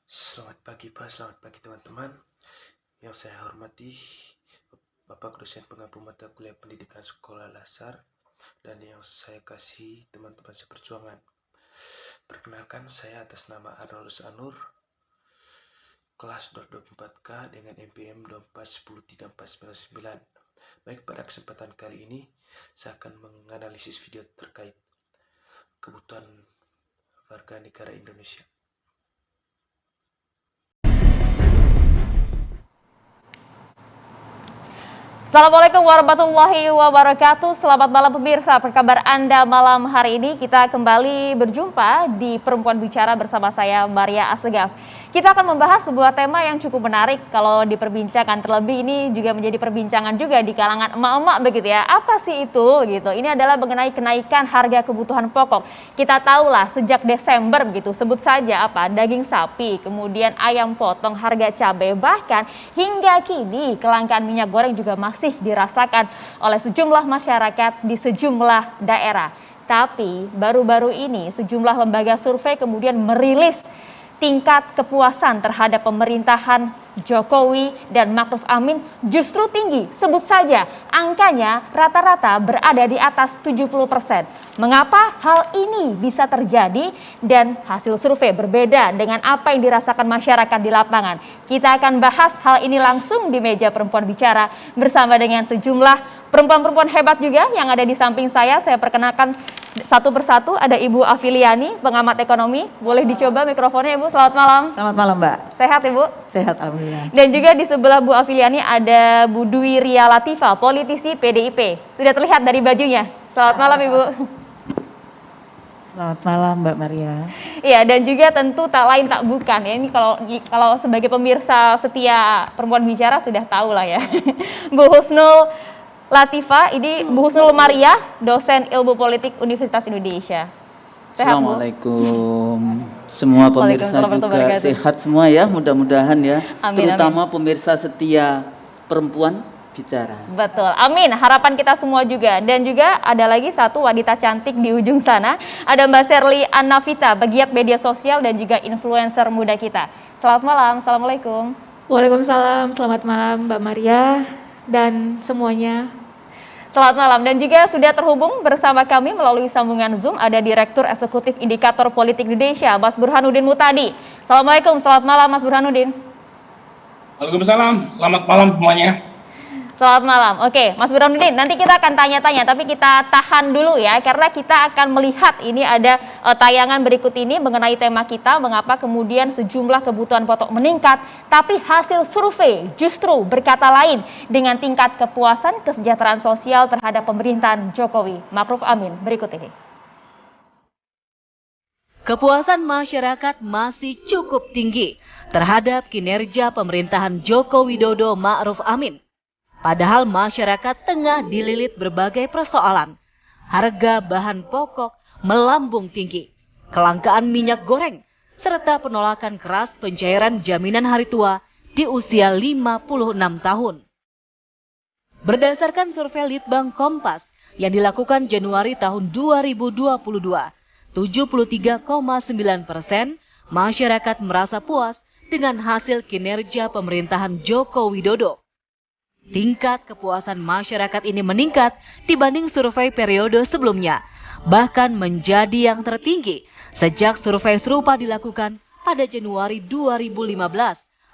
Selamat pagi Pak, selamat pagi teman-teman. Yang saya hormati Bapak dosen pengampu mata kuliah pendidikan sekolah dasar dan yang saya kasih teman-teman seperjuangan. Perkenalkan, saya atas nama Arnoldus Anur, kelas 24K dengan NPM 24103499. Baik, pada kesempatan kali ini saya akan menganalisis video terkait kebutuhan warga negara Indonesia. Assalamualaikum warahmatullahi wabarakatuh. Selamat malam pemirsa, apa kabar Anda malam hari ini? Kita kembali berjumpa di Perempuan Bicara bersama saya Maria Assegaf. Kita akan membahas sebuah tema yang cukup menarik kalau diperbincangkan, terlebih ini juga menjadi perbincangan juga di kalangan emak-emak begitu ya. Apa sih itu gitu? Ini adalah mengenai kenaikan harga kebutuhan pokok. Kita tahulah sejak Desember begitu, sebut saja apa? Daging sapi, kemudian ayam potong, harga cabai, bahkan hingga kini kelangkaan minyak goreng juga masih dirasakan oleh sejumlah masyarakat di sejumlah daerah. Tapi baru-baru ini sejumlah lembaga survei kemudian merilis tingkat kepuasan terhadap pemerintahan Jokowi dan Ma'ruf Amin justru tinggi. Sebut saja angkanya rata-rata berada di atas 70%. Mengapa hal ini bisa terjadi dan hasil survei berbeda dengan apa yang dirasakan masyarakat di lapangan? Kita akan bahas hal ini langsung di meja Perempuan Bicara bersama dengan sejumlah perempuan-perempuan hebat juga yang ada di samping saya. Saya perkenalkan satu persatu, ada Ibu Afiliani, pengamat ekonomi. Boleh dicoba mikrofonnya Ibu, selamat malam. Selamat malam Mbak. Sehat Ibu? Sehat alhamdulillah. Dan juga di sebelah Bu Afiliani ada Bu Dwi Ria Latifah, politisi PDIP. Sudah terlihat dari bajunya. Selamat malam Ibu. Selamat malam Mbak Maria. Iya, dan juga tentu tak lain tak bukan ya. Ini kalau sebagai pemirsa setia Perempuan Bicara sudah tahu lah ya. Bu Husnul Latifah, ini Bu Husnul Maria, dosen ilmu politik Universitas Indonesia. Sehat, Assalamualaikum. Semua pemirsa juga sehat semua ya, mudah-mudahan ya. Amin, terutama amin. Pemirsa setia Perempuan Bicara. Betul, amin. Harapan kita semua juga. Dan juga ada lagi satu wanita cantik di ujung sana. Ada Mbak Sherly Annavita, pegiat media sosial dan juga influencer muda kita. Selamat malam, Assalamualaikum. Waalaikumsalam, selamat malam Mbak Maria dan semuanya. Selamat malam, dan juga sudah terhubung bersama kami melalui sambungan Zoom ada Direktur Eksekutif Indikator Politik Indonesia, Mas Burhanuddin Muhtadi. Assalamualaikum, selamat malam Mas Burhanuddin. Waalaikumsalam, selamat malam semuanya. Selamat malam. Oke, Mas Burhanuddin, nanti kita akan tanya-tanya, tapi kita tahan dulu ya, karena kita akan melihat ini ada tayangan berikut ini mengenai tema kita, mengapa kemudian sejumlah kebutuhan pokok meningkat, tapi hasil survei justru berkata lain dengan tingkat kepuasan kesejahteraan sosial terhadap pemerintahan Jokowi Ma'ruf Amin. Berikut ini. Kepuasan masyarakat masih cukup tinggi terhadap kinerja pemerintahan Joko Widodo Ma'ruf Amin. Padahal masyarakat tengah dililit berbagai persoalan. Harga bahan pokok melambung tinggi, kelangkaan minyak goreng, serta penolakan keras pencairan jaminan hari tua di usia 56 tahun. Berdasarkan survei Litbang Kompas yang dilakukan Januari tahun 2022, 73,9% masyarakat merasa puas dengan hasil kinerja pemerintahan Joko Widodo. Tingkat kepuasan masyarakat ini meningkat dibanding survei periode sebelumnya, bahkan menjadi yang tertinggi sejak survei serupa dilakukan pada Januari 2015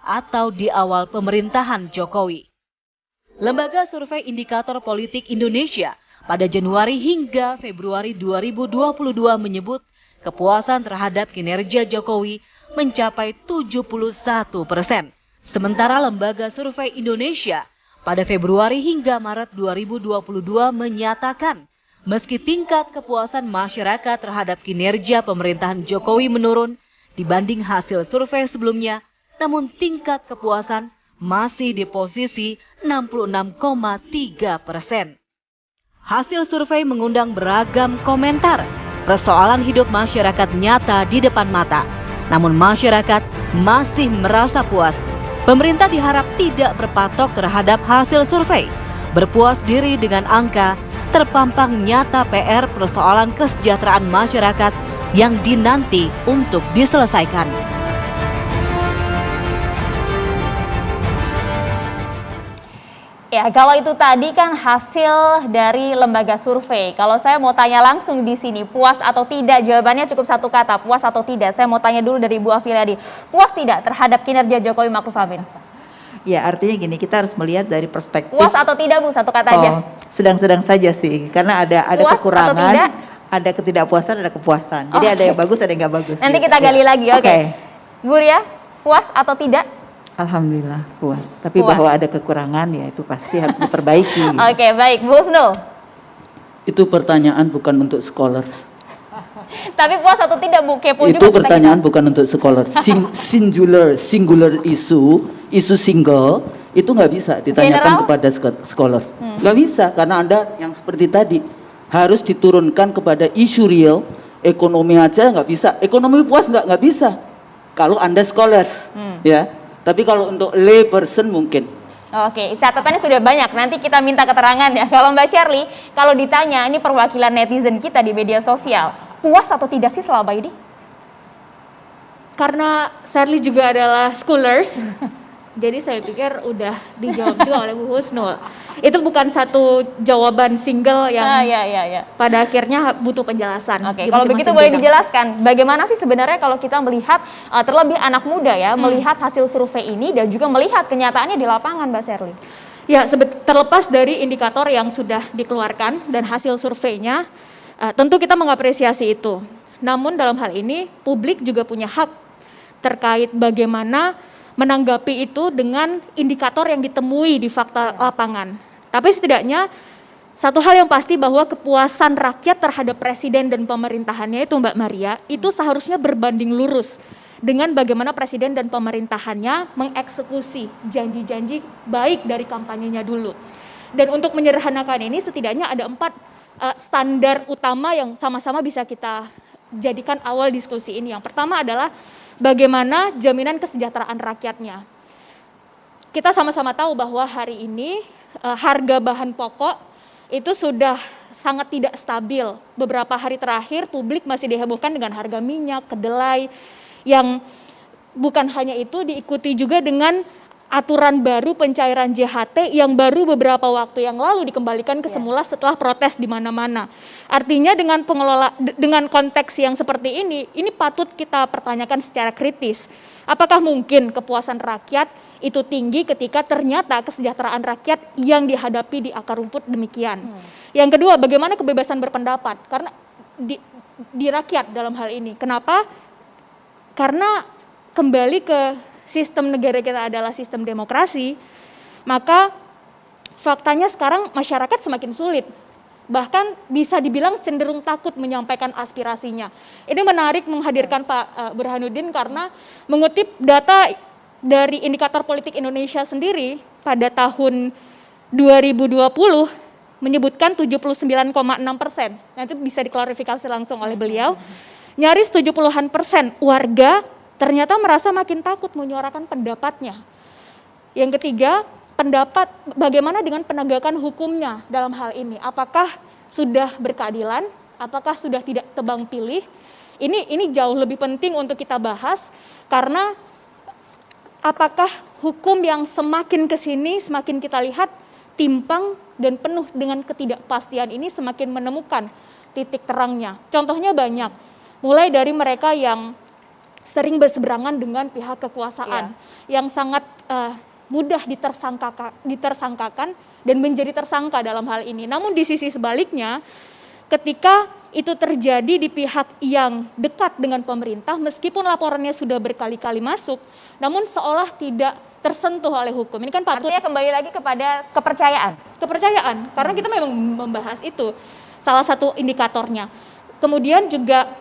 atau di awal pemerintahan Jokowi. Lembaga Survei Indikator Politik Indonesia pada Januari hingga Februari 2022 menyebut kepuasan terhadap kinerja Jokowi mencapai 71%. Sementara Lembaga Survei Indonesia pada Februari hingga Maret 2022 menyatakan meski tingkat kepuasan masyarakat terhadap kinerja pemerintahan Jokowi menurun dibanding hasil survei sebelumnya, namun tingkat kepuasan masih di posisi 66,3%. Hasil survei mengundang beragam komentar. Persoalan hidup masyarakat nyata di depan mata, namun masyarakat masih merasa puas. Pemerintah diharap tidak berpatok terhadap hasil survei, berpuas diri dengan angka, terpampang nyata PR persoalan kesejahteraan masyarakat yang dinanti untuk diselesaikan. Ya, kalau itu tadi kan hasil dari lembaga survei. Kalau saya mau tanya langsung di sini, puas atau tidak? Jawabannya cukup satu kata, puas atau tidak. Saya mau tanya dulu dari Bu Afiliadi. Puas tidak terhadap kinerja Jokowi Ma'ruf Amin? Ya, artinya gini, kita harus melihat dari perspektif. Puas atau tidak, Bu? Satu kata aja. Sedang-sedang saja sih, karena ada Puas kekurangan, atau tidak? ada ketidakpuasan, ada kepuasan. Jadi ada yang bagus, ada yang nggak bagus. Nanti gitu. kita gali lagi, oke. Oke. Bu Ria, puas atau tidak? Alhamdulillah puas. Tapi Puas. bahwa ada kekurangan ya itu pasti harus diperbaiki. Oke, baik. Bu Husnul, Itu pertanyaan bukan untuk scholars. tapi puas atau tidak, Bu? Kepo juga Itu kita pertanyaan bukan untuk scholars. Singular isu single itu nggak bisa ditanyakan General? kepada scholars. Nggak bisa karena Anda yang seperti tadi harus diturunkan kepada isu real. Ekonomi aja nggak bisa. Ekonomi puas nggak bisa. Kalau Anda scholars, ya. Tapi kalau untuk lay person mungkin. Oke, catatannya sudah banyak. Nanti kita minta keterangan ya. Kalau Mbak Shirley, kalau ditanya ini perwakilan netizen kita di media sosial, puas atau tidak sih selama ini? Karena Shirley juga adalah scholars, jadi saya pikir udah dijawab juga oleh Bu Husnul. Itu bukan satu jawaban single yang Ya. pada akhirnya butuh penjelasan. Oke, di kalau begitu masing-masing boleh bidang. dijelaskan bagaimana sih sebenarnya kalau kita melihat terlebih anak muda ya, melihat hasil survei ini dan juga melihat kenyataannya di lapangan, Mbak Shirley. Ya, terlepas dari indikator yang sudah dikeluarkan dan hasil surveinya, tentu kita mengapresiasi itu. Namun dalam hal ini, publik juga punya hak terkait bagaimana menanggapi itu dengan indikator yang ditemui di fakta lapangan. Tapi setidaknya, satu hal yang pasti bahwa kepuasan rakyat terhadap presiden dan pemerintahannya itu, Mbak Maria, itu seharusnya berbanding lurus dengan bagaimana presiden dan pemerintahannya mengeksekusi janji-janji baik dari kampanyenya dulu. Dan untuk menyederhanakan ini setidaknya ada 4 standar utama yang sama-sama bisa kita jadikan awal diskusi ini. Yang pertama adalah bagaimana jaminan kesejahteraan rakyatnya. Kita sama-sama tahu bahwa hari ini harga bahan pokok itu sudah sangat tidak stabil. Beberapa hari terakhir publik masih dihebohkan dengan harga minyak, kedelai, yang bukan hanya itu diikuti juga dengan aturan baru pencairan JHT yang baru beberapa waktu yang lalu dikembalikan ke semula setelah protes di mana-mana. Artinya dengan konteks yang seperti ini patut kita pertanyakan secara kritis. Apakah mungkin kepuasan rakyat itu tinggi ketika ternyata kesejahteraan rakyat yang dihadapi di akar rumput demikian. Yang kedua, bagaimana kebebasan berpendapat? Karena di rakyat dalam hal ini. Kenapa? Karena kembali ke sistem negara kita adalah sistem demokrasi, maka faktanya sekarang masyarakat semakin sulit. Bahkan bisa dibilang cenderung takut menyampaikan aspirasinya. Ini menarik menghadirkan Pak Burhanuddin karena mengutip data dari Indikator Politik Indonesia sendiri pada tahun 2020 menyebutkan 79,6%. Nanti bisa diklarifikasi langsung oleh beliau. Nyaris 70-an% warga ternyata merasa makin takut menyuarakan pendapatnya. Yang ketiga, bagaimana dengan penegakan hukumnya dalam hal ini? Apakah sudah berkeadilan? Apakah sudah tidak tebang pilih? Ini jauh lebih penting untuk kita bahas karena apakah hukum yang semakin kesini semakin kita lihat timpang dan penuh dengan ketidakpastian ini semakin menemukan titik terangnya. Contohnya banyak, mulai dari mereka yang sering berseberangan dengan pihak kekuasaan yang sangat mudah ditersangkakan dan menjadi tersangka dalam hal ini. Namun di sisi sebaliknya, ketika itu terjadi di pihak yang dekat dengan pemerintah, meskipun laporannya sudah berkali-kali masuk, namun seolah tidak tersentuh oleh hukum. Ini kan patut. Artinya kembali lagi kepada kepercayaan. Kepercayaan, karena kita memang membahas itu salah satu indikatornya. Kemudian juga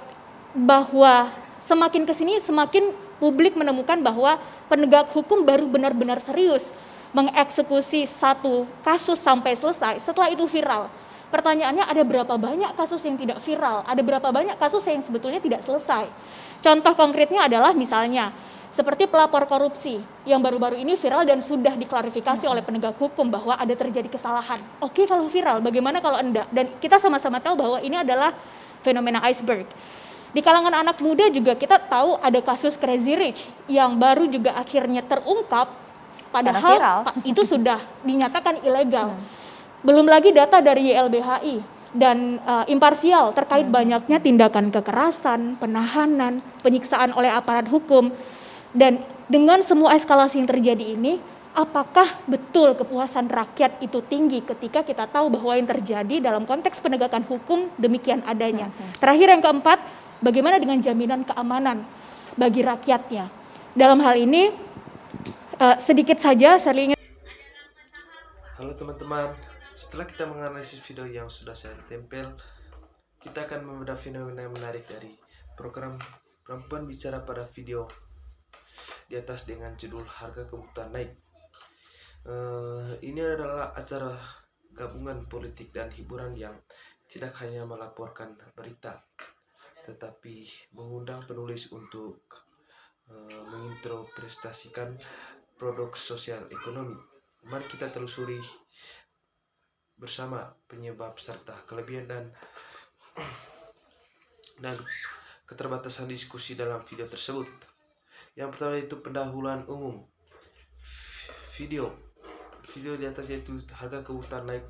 bahwa semakin kesini semakin publik menemukan bahwa penegak hukum baru benar-benar serius mengeksekusi satu kasus sampai selesai setelah itu viral. Pertanyaannya, ada berapa banyak kasus yang tidak viral? Ada berapa banyak kasus yang sebetulnya tidak selesai? Contoh konkretnya adalah misalnya seperti pelapor korupsi yang baru-baru ini viral dan sudah diklarifikasi oleh penegak hukum bahwa ada terjadi kesalahan. Oke, kalau viral, bagaimana kalau enggak? Dan kita sama-sama tahu bahwa ini adalah fenomena iceberg. Di kalangan anak muda juga kita tahu ada kasus Crazy Rich yang baru juga akhirnya terungkap Padahal viral. itu sudah dinyatakan ilegal. Belum lagi data dari YLBHI dan imparsial terkait banyaknya tindakan kekerasan, penahanan, penyiksaan oleh aparat hukum. Dan dengan semua eskalasi yang terjadi ini, apakah betul kepuasan rakyat itu tinggi ketika kita tahu bahwa yang terjadi dalam konteks penegakan hukum demikian adanya. Terakhir yang keempat, bagaimana dengan jaminan keamanan bagi rakyatnya? Dalam hal ini, sedikit saja saya ingin. Halo teman-teman, setelah kita menganalisis video yang sudah saya tempel, kita akan membedah fenomena yang menarik dari program Perempuan Bicara pada video di atas dengan judul Harga Kebutuhan Naik. Ini adalah acara gabungan politik dan hiburan yang tidak hanya melaporkan berita, tetapi mengundang penulis untuk menginterpretasikan produk sosial ekonomi. Mari kita telusuri bersama penyebab serta kelebihan dan keterbatasan diskusi dalam video tersebut. Yang pertama itu pendahuluan umum. Video di atas yaitu harga kebutuhan naik,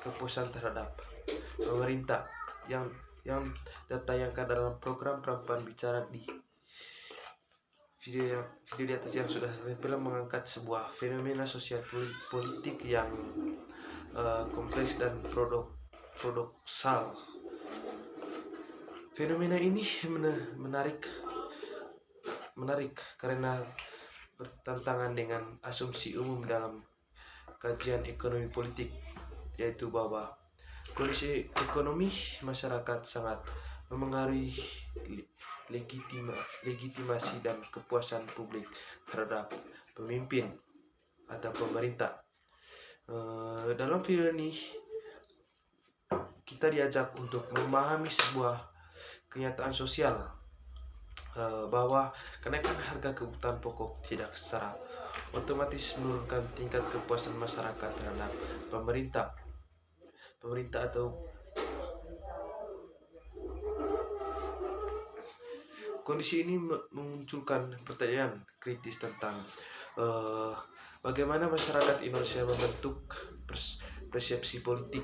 kepuasan terhadap pemerintah yang ditayangkan dalam program Perempuan Bicara. Di video di atas yang sudah saya film mengangkat sebuah fenomena sosial politik yang kompleks dan paradoksal. Fenomena ini menarik karena bertentangan dengan asumsi umum dalam kajian ekonomi politik, yaitu bahwa kondisi ekonomi masyarakat sangat memengaruhi legitimasi dan kepuasan publik terhadap pemimpin atau pemerintah. Dalam video ini kita diajak untuk memahami sebuah kenyataan sosial bahwa kenaikan harga kebutuhan pokok tidak secara otomatis menurunkan tingkat kepuasan masyarakat terhadap pemerintah atau kondisi ini memunculkan pertanyaan kritis tentang bagaimana masyarakat Indonesia membentuk persepsi politik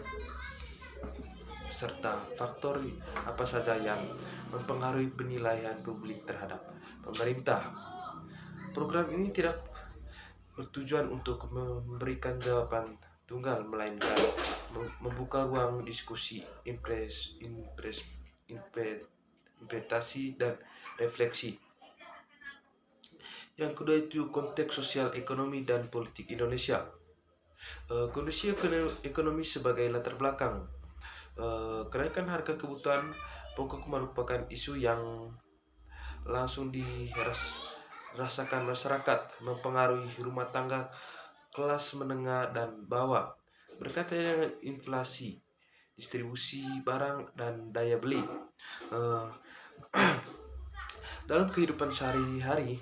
serta faktor apa saja yang mempengaruhi penilaian publik terhadap pemerintah. Program ini tidak bertujuan untuk memberikan jawaban tunggal, melainkan membuka ruang diskusi, interpretasi, dan refleksi. Yang kedua itu konteks sosial, ekonomi, dan politik Indonesia. Kondisi ekonomi sebagai latar belakang. Kenaikan harga kebutuhan pokok merupakan isu yang langsung dirasakan masyarakat, mempengaruhi rumah tangga kelas menengah dan bawah, berkaitan dengan inflasi, distribusi barang, dan daya beli. Dalam kehidupan sehari-hari,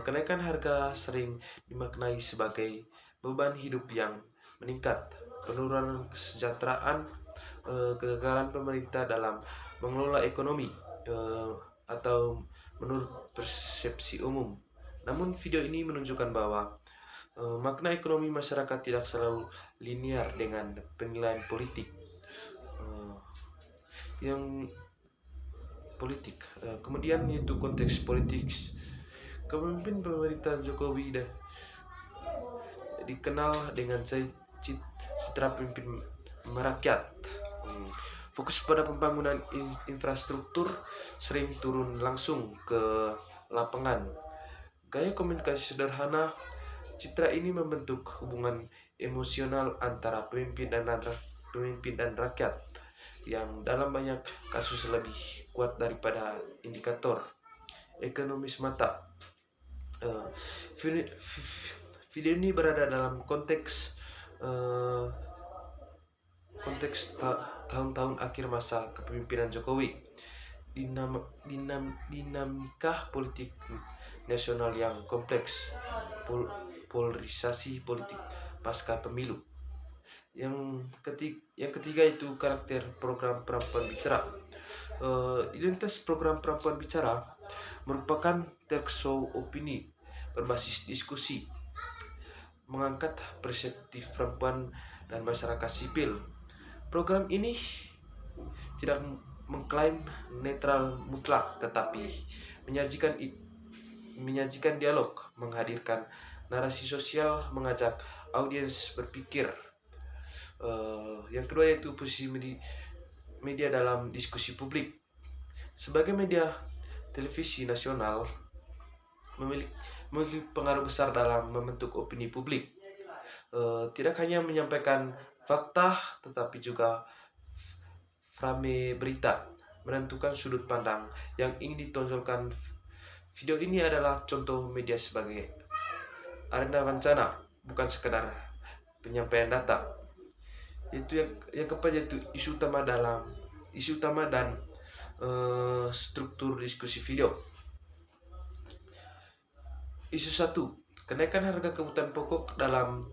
kenaikan harga sering dimaknai sebagai beban hidup yang meningkat, penurunan kesejahteraan, kegagalan pemerintah dalam mengelola ekonomi, atau menurut persepsi umum. Namun video ini menunjukkan bahwa makna ekonomi masyarakat tidak selalu linear dengan penilaian politik. Kemudian yaitu konteks politik. Kepemimpinan pemerintah Jokowi dikenal dengan citra pemimpin merakyat. Fokus pada pembangunan infrastruktur, sering turun langsung ke lapangan. Gaya komunikasi sederhana, citra ini membentuk hubungan emosional antara pemimpin dan rakyat yang dalam banyak kasus lebih kuat daripada indikator ekonomi semata. Video ini berada dalam konteks tahun-tahun akhir masa kepemimpinan Jokowi, dinamika politik nasional yang kompleks, polarisasi politik pasca pemilu. Yang ketiga itu karakter program Perempuan Bicara. Identitas program Perempuan Bicara merupakan talk show opini berbasis diskusi mengangkat persepsi perempuan dan masyarakat sipil. Program ini tidak mengklaim netral mutlak, tetapi menyajikan dialog, menghadirkan narasi sosial, mengajak audiens berpikir. Yang kedua yaitu posisi media dalam diskusi publik. Sebagai media televisi nasional memiliki pengaruh besar dalam membentuk opini publik. Tidak hanya menyampaikan fakta, tetapi juga frame berita, menentukan sudut pandang yang ingin ditonjolkan. Video ini adalah contoh media sebagai arena wawancara, bukan sekedar penyampaian data. Itu yang keempat yaitu isu utama dan struktur diskusi video. Isu 1, kenaikan harga kebutuhan pokok. Dalam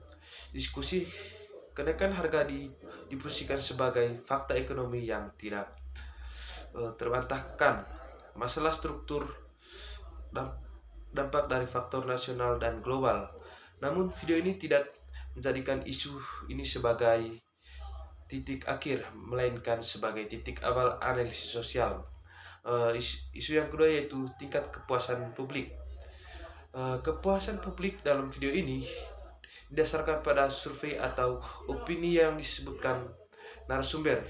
diskusi, kenaikan harga diposisikan sebagai fakta ekonomi yang tidak terbantahkan. Masalah struktur dampak dari faktor nasional dan global. Namun video ini tidak menjadikan isu ini sebagai titik akhir, melainkan sebagai titik awal analisis sosial. Isu yang kedua yaitu tingkat kepuasan publik. Kepuasan publik dalam video ini didasarkan pada survei atau opini yang disebutkan narasumber,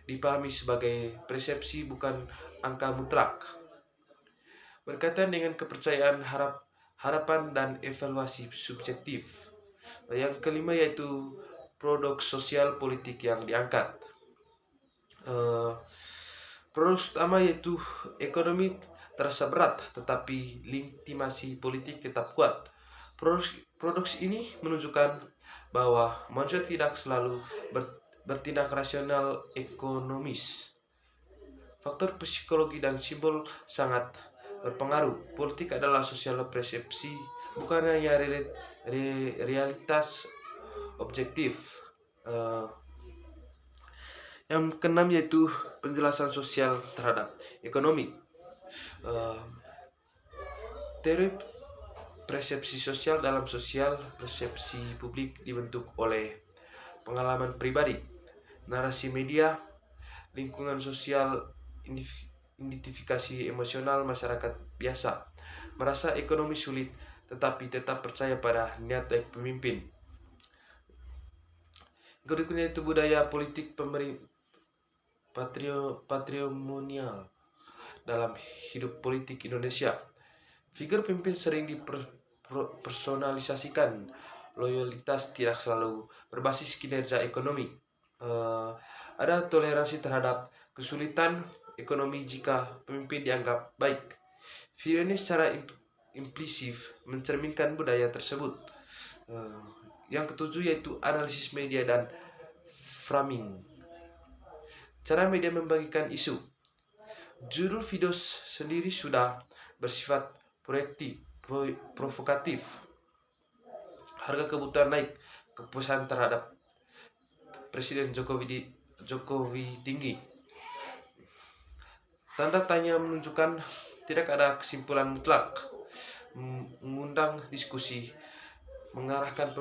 dipahami sebagai persepsi bukan angka mutlak. Berkaitan dengan kepercayaan, harapan, dan evaluasi subjektif. Yang kelima yaitu produk sosial politik yang diangkat. Produk utama yaitu ekonomi terasa berat, tetapi legitimasi politik tetap kuat. Produksi ini menunjukkan bahwa manusia tidak selalu bertindak rasional ekonomis. Faktor psikologi dan simbol sangat berpengaruh. Politik adalah sosial persepsi, bukan hanya realitas objektif. Yang keenam yaitu penjelasan sosial terhadap ekonomi. Teori persepsi sosial dalam sosial, persepsi publik dibentuk oleh pengalaman pribadi, narasi media, lingkungan sosial, identifikasi emosional masyarakat biasa, merasa ekonomi sulit tetapi tetap percaya pada niat baik pemimpin. Berikutnya itu budaya politik patrimonial dalam hidup politik Indonesia. Figur pemimpin sering dipersonalisasikan, loyalitas tidak selalu berbasis kinerja ekonomi. Ada toleransi terhadap kesulitan ekonomi jika pemimpin dianggap baik. Video ini secara implisit mencerminkan budaya tersebut. Yang ketujuh yaitu analisis media dan framing. Cara media membagikan isu. Judul video sendiri sudah bersifat provokatif. Harga kebutuhan naik, kepuasan terhadap Presiden Jokowi tinggi. Tanda tanya menunjukkan tidak ada kesimpulan mutlak. Mengundang diskusi, mengarahkan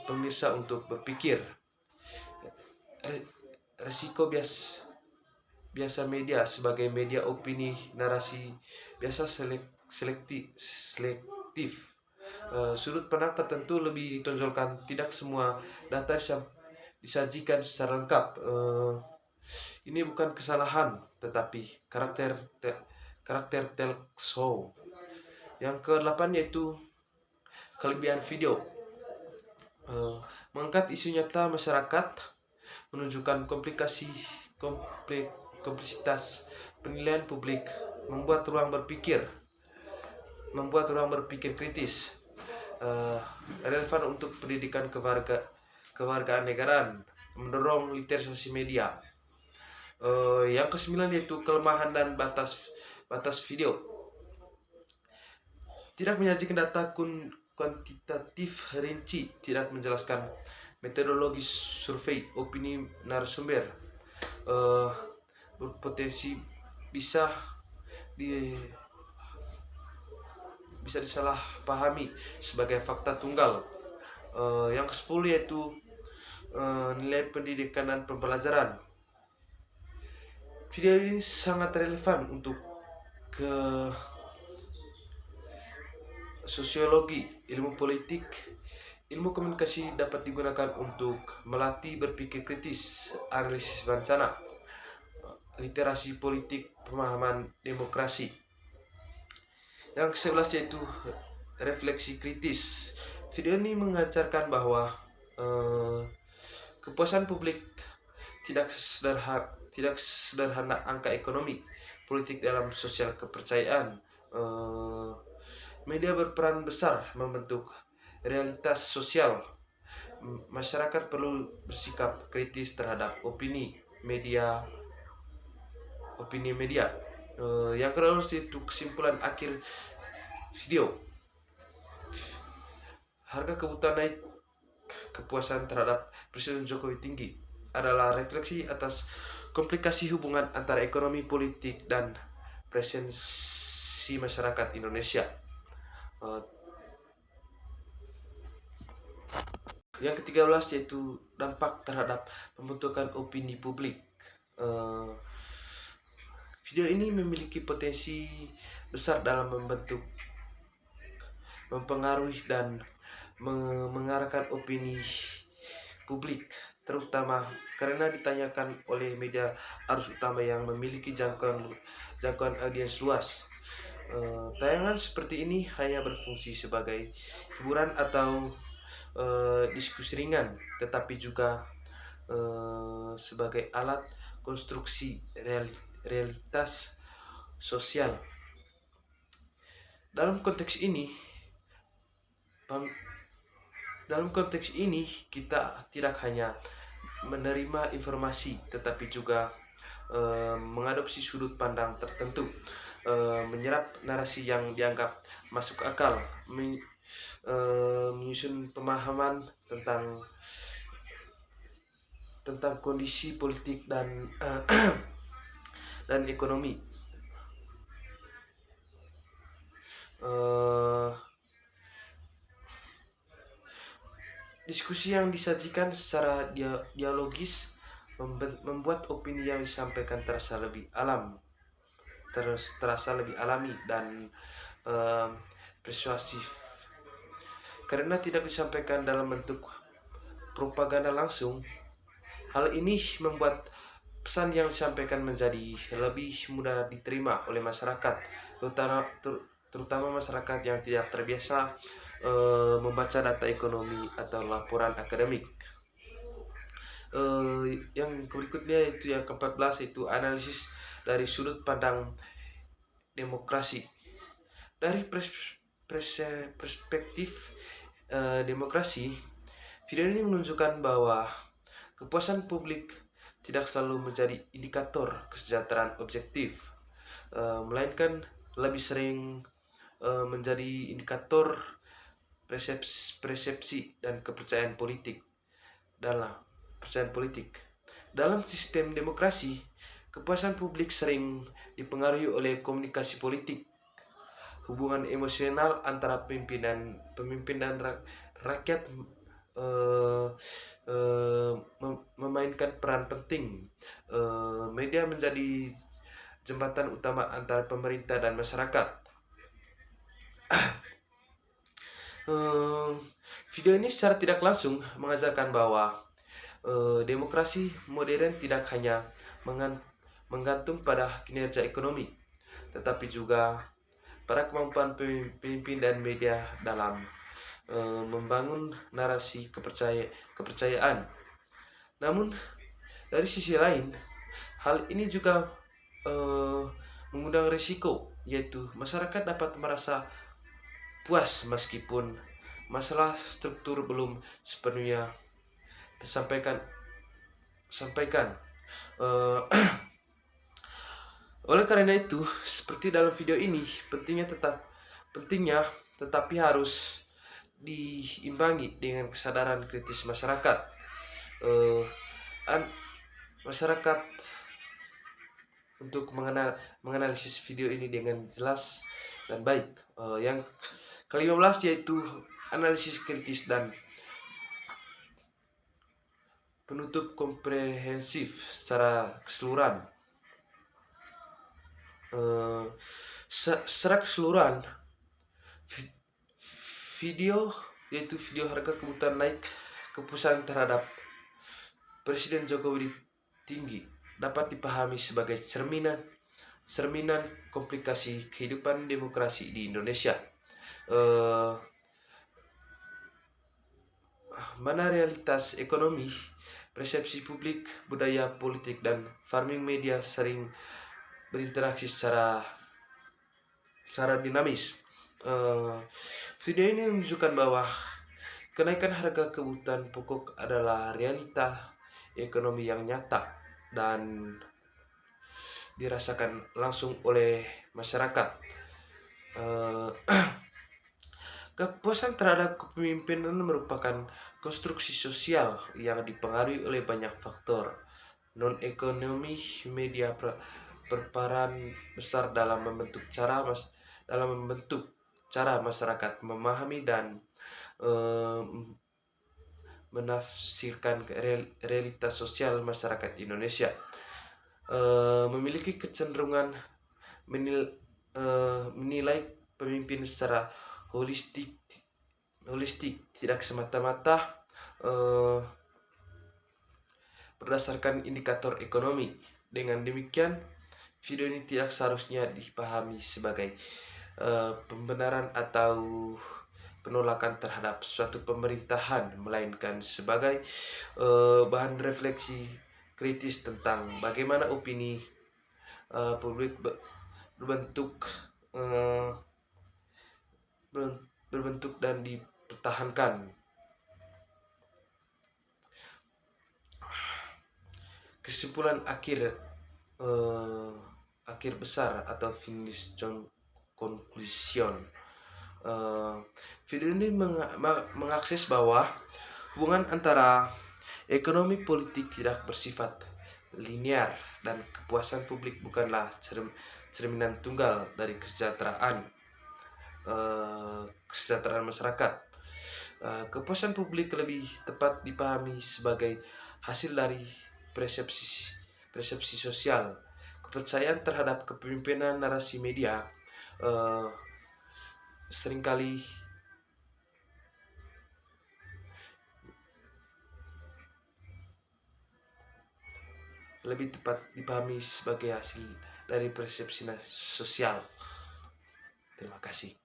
pemirsa untuk berpikir. Resiko biasa media sebagai media opini, narasi biasa selektif. Sudut pandang tertentu lebih ditonjolkan. Tidak semua data disajikan secara lengkap. Ini bukan kesalahan, tetapi karakter talk show. Yang ke-8 yaitu kelebihan video. Mengangkat isu nyata masyarakat, menunjukkan kompleksitas penilaian publik, membuat ruang berpikir kritis, relevan untuk pendidikan kewargaan negaraan, mendorong literasi media. Yang ke-9 yaitu kelemahan dan batas video. Tidak menyajikan data kuantitatif rinci, tidak menjelaskan metodologi survei, opini narasumber, berpotensi bisa disalahpahami sebagai fakta tunggal. Yang ke-10 yaitu nilai pendidikan dan pembelajaran. Video ini sangat relevan untuk ke sosiologi, ilmu politik, ilmu komunikasi dapat digunakan untuk melatih berpikir kritis, analisis rencana, literasi politik, pemahaman demokrasi. Yang ke-11 yaitu refleksi kritis. Video ini mengajarkan bahwa kepuasan publik tidak sederhana angka ekonomi, politik dalam sosial kepercayaan. Media berperan besar membentuk realitas sosial. Masyarakat perlu bersikap kritis terhadap opini media. Yang kedua itu kesimpulan akhir video. Harga kebutuhan naik, kepuasan terhadap Presiden Jokowi tinggi adalah refleksi atas komplikasi hubungan antara ekonomi, politik, dan presensi masyarakat Indonesia. Yang ke-13 yaitu dampak terhadap pembentukan opini publik. Video ini memiliki potensi besar dalam mempengaruhi dan mengarahkan opini publik, terutama karena ditanyakan oleh media arus utama yang memiliki jangkauan audiens luas. Tayangan seperti ini hanya berfungsi sebagai hiburan atau diskusi ringan, tetapi juga sebagai alat konstruksi realitas sosial. Dalam konteks ini kita tidak hanya menerima informasi, tetapi juga mengadopsi sudut pandang tertentu, menyerap narasi yang dianggap masuk akal, menyusun pemahaman tentang kondisi politik dan ekonomi. Diskusi yang disajikan secara dialogis membuat opini yang disampaikan terasa lebih alami dan persuasif. Karena tidak disampaikan dalam bentuk propaganda langsung, hal ini membuat pesan yang disampaikan menjadi lebih mudah diterima oleh masyarakat, terutama masyarakat yang tidak terbiasa membaca data ekonomi atau laporan akademik. Yang berikutnya yaitu yang ke-14 yaitu analisis dari sudut pandang demokrasi. Dari perspektif demokrasi, video ini menunjukkan bahwa kepuasan publik tidak selalu menjadi indikator kesejahteraan objektif, melainkan lebih sering menjadi indikator persepsi dan kepercayaan politik. Dalam sistem demokrasi, kepuasan publik sering dipengaruhi oleh komunikasi politik, hubungan emosional antara pemimpin dan rakyat memainkan peran penting. Media menjadi jembatan utama antara pemerintah dan masyarakat. Video ini secara tidak langsung mengajarkan bahwa demokrasi modern tidak hanya menggantung pada kinerja ekonomi, tetapi juga pada kemampuan pemimpin dan media dalam membangun narasi kepercayaan. Namun dari sisi lain, hal ini juga mengundang risiko, yaitu masyarakat dapat merasa puas meskipun masalah struktur belum sepenuhnya tersampaikan. Oleh karena itu, seperti dalam video ini, pentingnya tetapi harus diimbangi dengan kesadaran kritis masyarakat. Masyarakat untuk menganalisis video ini dengan jelas dan baik. Yang ke-15 yaitu analisis kritis dan penutup komprehensif secara keseluruhan. Secara keseluruhan, video harga kebutuhan naik kepuasan terhadap Presiden Jokowi tinggi dapat dipahami sebagai cerminan komplikasi kehidupan demokrasi di Indonesia. Mana realitas ekonomi, persepsi publik, budaya politik, dan farming media sering berinteraksi secara dinamis. Video ini menunjukkan bahwa kenaikan harga kebutuhan pokok adalah realita ekonomi yang nyata dan dirasakan langsung oleh masyarakat. Kepuasan terhadap kepemimpinan merupakan konstruksi sosial yang dipengaruhi oleh banyak faktor non-ekonomi. Media berperan besar dalam membentuk cara masyarakat memahami dan menafsirkan realitas sosial masyarakat Indonesia. Memiliki kecenderungan menilai pemimpin secara holistik, tidak semata-mata berdasarkan indikator ekonomi. Dengan demikian, video ini tidak seharusnya dipahami sebagai pembenaran atau penolakan terhadap suatu pemerintahan, melainkan sebagai bahan refleksi kritis tentang bagaimana opini publik berbentuk dan dipertahankan. Kesimpulan akhir besar atau finish conclusion. Video ini mengakses bahwa hubungan antara ekonomi politik tidak bersifat linear dan kepuasan publik bukanlah cerminan tunggal dari kesejahteraan masyarakat. Kepuasan publik lebih tepat dipahami sebagai hasil dari persepsi sosial. Kepercayaan terhadap kepemimpinan narasi media seringkali lebih tepat dipahami sebagai hasil dari persepsi sosial. Terima kasih.